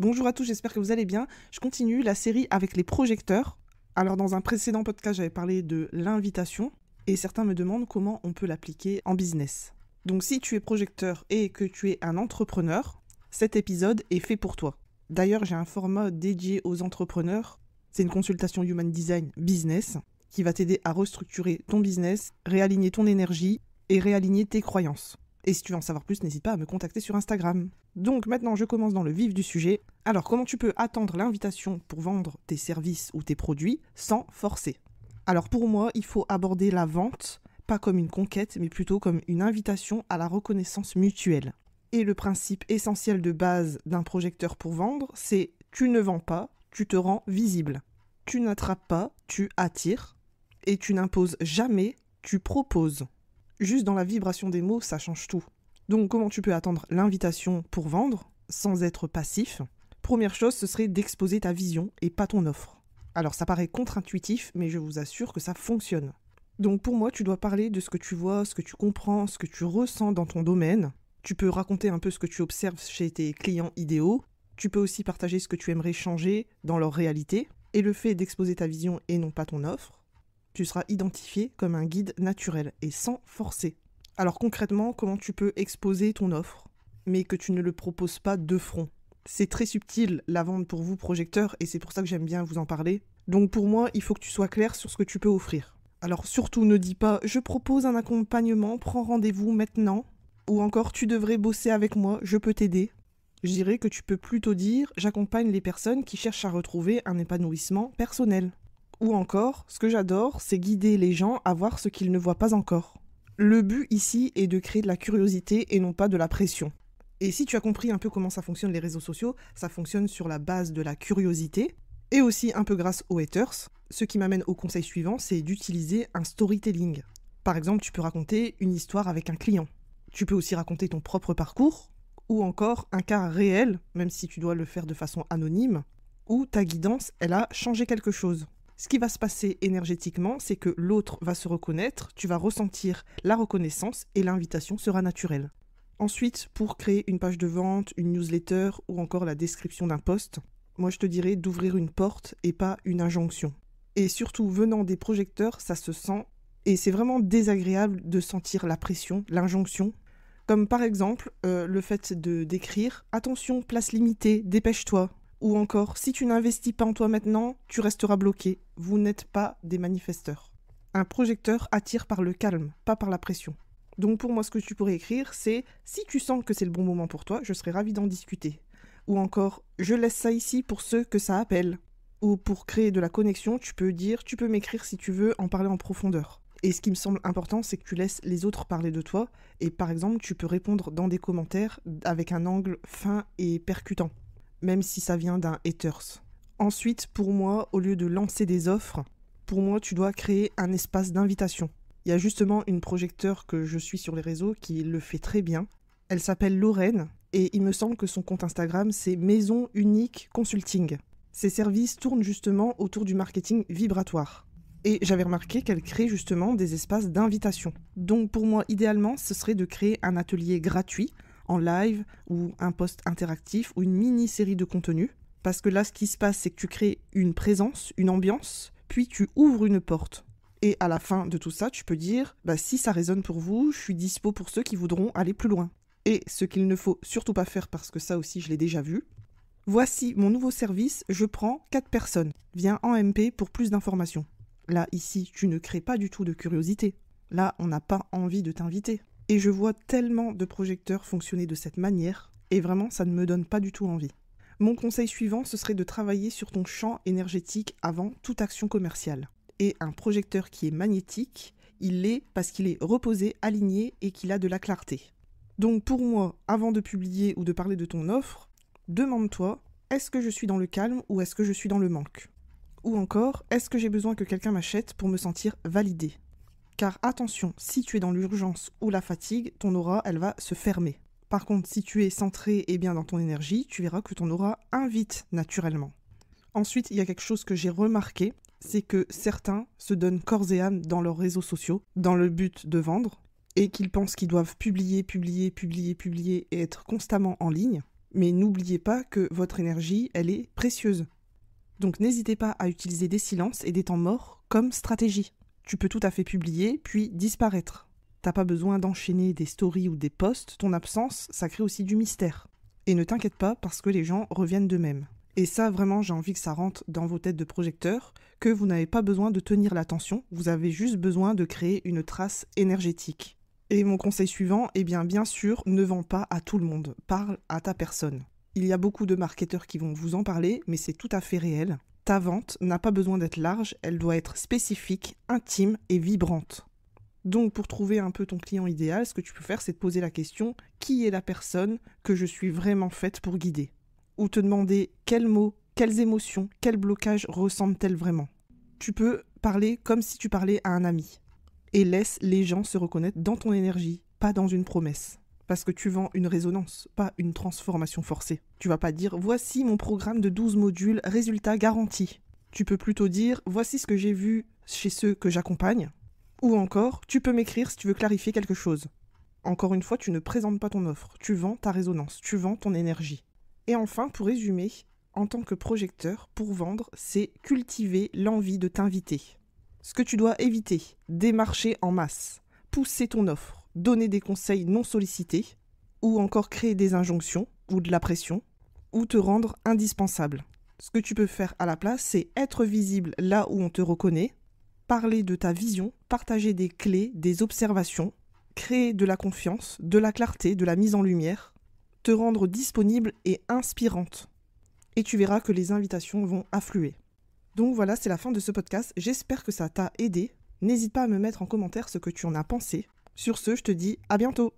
Bonjour à tous, j'espère que vous allez bien. Je continue la série avec les projecteurs. Alors dans un précédent podcast, j'avais parlé de l'invitation et certains me demandent comment on peut l'appliquer en business. Donc si tu es projecteur et que tu es un entrepreneur, cet épisode est fait pour toi. D'ailleurs, j'ai un format dédié aux entrepreneurs. C'est une consultation Human Design Business qui va t'aider à restructurer ton business, réaligner ton énergie et réaligner tes croyances. Et si tu veux en savoir plus, n'hésite pas à me contacter sur Instagram. Donc maintenant, je commence dans le vif du sujet. Alors, comment tu peux attendre l'invitation pour vendre tes services ou tes produits sans forcer ? Alors pour moi, il faut aborder la vente, pas comme une conquête, mais plutôt comme une invitation à la reconnaissance mutuelle. Et le principe essentiel de base d'un projecteur pour vendre, c'est tu ne vends pas, tu te rends visible. Tu n'attrapes pas, tu attires. Et tu n'imposes jamais, tu proposes. Juste dans la vibration des mots, ça change tout. Donc comment tu peux attendre l'invitation pour vendre sans être passif ? Première chose, ce serait d'exposer ta vision et pas ton offre. Alors ça paraît contre-intuitif, mais je vous assure que ça fonctionne. Donc pour moi, tu dois parler de ce que tu vois, ce que tu comprends, ce que tu ressens dans ton domaine. Tu peux raconter un peu ce que tu observes chez tes clients idéaux. Tu peux aussi partager ce que tu aimerais changer dans leur réalité. Et le fait d'exposer ta vision et non pas ton offre, tu seras identifié comme un guide naturel et sans forcer. Alors concrètement, comment tu peux exposer ton offre, mais que tu ne le proposes pas de front ? C'est très subtil la vente pour vous, projecteurs, et c'est pour ça que j'aime bien vous en parler. Donc pour moi, il faut que tu sois clair sur ce que tu peux offrir. Alors surtout ne dis pas « je propose un accompagnement, prends rendez-vous maintenant » ou encore « tu devrais bosser avec moi, je peux t'aider ». Je dirais que tu peux plutôt dire « j'accompagne les personnes qui cherchent à retrouver un épanouissement personnel ». Ou encore, ce que j'adore, c'est guider les gens à voir ce qu'ils ne voient pas encore. Le but ici est de créer de la curiosité et non pas de la pression. Et si tu as compris un peu comment ça fonctionne les réseaux sociaux, ça fonctionne sur la base de la curiosité et aussi un peu grâce aux haters. Ce qui m'amène au conseil suivant, c'est d'utiliser un storytelling. Par exemple, tu peux raconter une histoire avec un client. Tu peux aussi raconter ton propre parcours ou encore un cas réel, même si tu dois le faire de façon anonyme, où ta guidance, elle a changé quelque chose. Ce qui va se passer énergétiquement, c'est que l'autre va se reconnaître, tu vas ressentir la reconnaissance et l'invitation sera naturelle. Ensuite, pour créer une page de vente, une newsletter ou encore la description d'un post, moi je te dirais d'ouvrir une porte et pas une injonction. Et surtout, venant des projecteurs, ça se sent et c'est vraiment désagréable de sentir la pression, l'injonction. Comme par exemple le fait d'écrire « Attention, place limitée, dépêche-toi ». Ou encore, si tu n'investis pas en toi maintenant, tu resteras bloqué. Vous n'êtes pas des manifesteurs. Un projecteur attire par le calme, pas par la pression. Donc pour moi, ce que tu pourrais écrire, c'est « Si tu sens que c'est le bon moment pour toi, je serais ravi d'en discuter. » Ou encore « Je laisse ça ici pour ceux que ça appelle. » Ou pour créer de la connexion, tu peux dire « Tu peux m'écrire si tu veux en parler en profondeur. » Et ce qui me semble important, c'est que tu laisses les autres parler de toi. Et par exemple, tu peux répondre dans des commentaires avec un angle fin et percutant, même si ça vient d'un haters. Ensuite, pour moi, au lieu de lancer des offres, pour moi, tu dois créer un espace d'invitation. Il y a justement une projecteur que je suis sur les réseaux qui le fait très bien. Elle s'appelle Lorraine et il me semble que son compte Instagram, c'est Maison Unique Consulting. Ses services tournent justement autour du marketing vibratoire. Et j'avais remarqué qu'elle crée justement des espaces d'invitation. Donc pour moi, idéalement, ce serait de créer un atelier gratuit en live ou un post interactif ou une mini-série de contenus. Parce que là, ce qui se passe, c'est que tu crées une présence, une ambiance, puis tu ouvres une porte. Et à la fin de tout ça, tu peux dire « si ça résonne pour vous, je suis dispo pour ceux qui voudront aller plus loin. » Et ce qu'il ne faut surtout pas faire, parce que ça aussi je l'ai déjà vu, voici mon nouveau service, je prends 4 personnes. Viens en MP pour plus d'informations. Là, ici, tu ne crées pas du tout de curiosité. Là, on n'a pas envie de t'inviter. Et je vois tellement de projecteurs fonctionner de cette manière, et vraiment, ça ne me donne pas du tout envie. Mon conseil suivant, ce serait de travailler sur ton champ énergétique avant toute action commerciale. Et un projecteur qui est magnétique, il l'est parce qu'il est reposé, aligné et qu'il a de la clarté. Donc pour moi, avant de publier ou de parler de ton offre, demande-toi, est-ce que je suis dans le calme ou est-ce que je suis dans le manque ? Ou encore, est-ce que j'ai besoin que quelqu'un m'achète pour me sentir validé ? Car attention, si tu es dans l'urgence ou la fatigue, ton aura, elle va se fermer. Par contre, si tu es centré et bien dans ton énergie, tu verras que ton aura invite naturellement. Ensuite, il y a quelque chose que j'ai remarqué, c'est que certains se donnent corps et âme dans leurs réseaux sociaux, dans le but de vendre, et qu'ils pensent qu'ils doivent publier et être constamment en ligne. Mais n'oubliez pas que votre énergie, elle est précieuse. Donc n'hésitez pas à utiliser des silences et des temps morts comme stratégie. Tu peux tout à fait publier, puis disparaître. T'as pas besoin d'enchaîner des stories ou des posts, ton absence, ça crée aussi du mystère. Et ne t'inquiète pas parce que les gens reviennent d'eux-mêmes. Et ça, vraiment, j'ai envie que ça rentre dans vos têtes de projecteurs, que vous n'avez pas besoin de tenir l'attention, vous avez juste besoin de créer une trace énergétique. Et mon conseil suivant, bien sûr, ne vends pas à tout le monde, parle à ta personne. Il y a beaucoup de marketeurs qui vont vous en parler, mais c'est tout à fait réel. Ta vente n'a pas besoin d'être large, elle doit être spécifique, intime et vibrante. Donc pour trouver un peu ton client idéal, ce que tu peux faire, c'est te poser la question « Qui est la personne que je suis vraiment faite pour guider ?» Ou te demander quels mots, quelles émotions, quels blocages ressentent-elles vraiment. Tu peux parler comme si tu parlais à un ami. Et laisse les gens se reconnaître dans ton énergie, pas dans une promesse. Parce que tu vends une résonance, pas une transformation forcée. Tu vas pas dire « Voici mon programme de 12 modules, résultat garanti ». Tu peux plutôt dire « Voici ce que j'ai vu chez ceux que j'accompagne ». Ou encore, tu peux m'écrire si tu veux clarifier quelque chose. Encore une fois, tu ne présentes pas ton offre, tu vends ta résonance, tu vends ton énergie. Et enfin, pour résumer, en tant que projecteur, pour vendre, c'est cultiver l'envie de t'inviter. Ce que tu dois éviter, démarcher en masse, pousser ton offre, donner des conseils non sollicités, ou encore créer des injonctions, ou de la pression, ou te rendre indispensable. Ce que tu peux faire à la place, c'est être visible là où on te reconnaît, parler de ta vision, partager des clés, des observations, créer de la confiance, de la clarté, de la mise en lumière, te rendre disponible et inspirante. Et tu verras que les invitations vont affluer. Donc voilà, c'est la fin de ce podcast. J'espère que ça t'a aidé. N'hésite pas à me mettre en commentaire ce que tu en as pensé. Sur ce, je te dis à bientôt.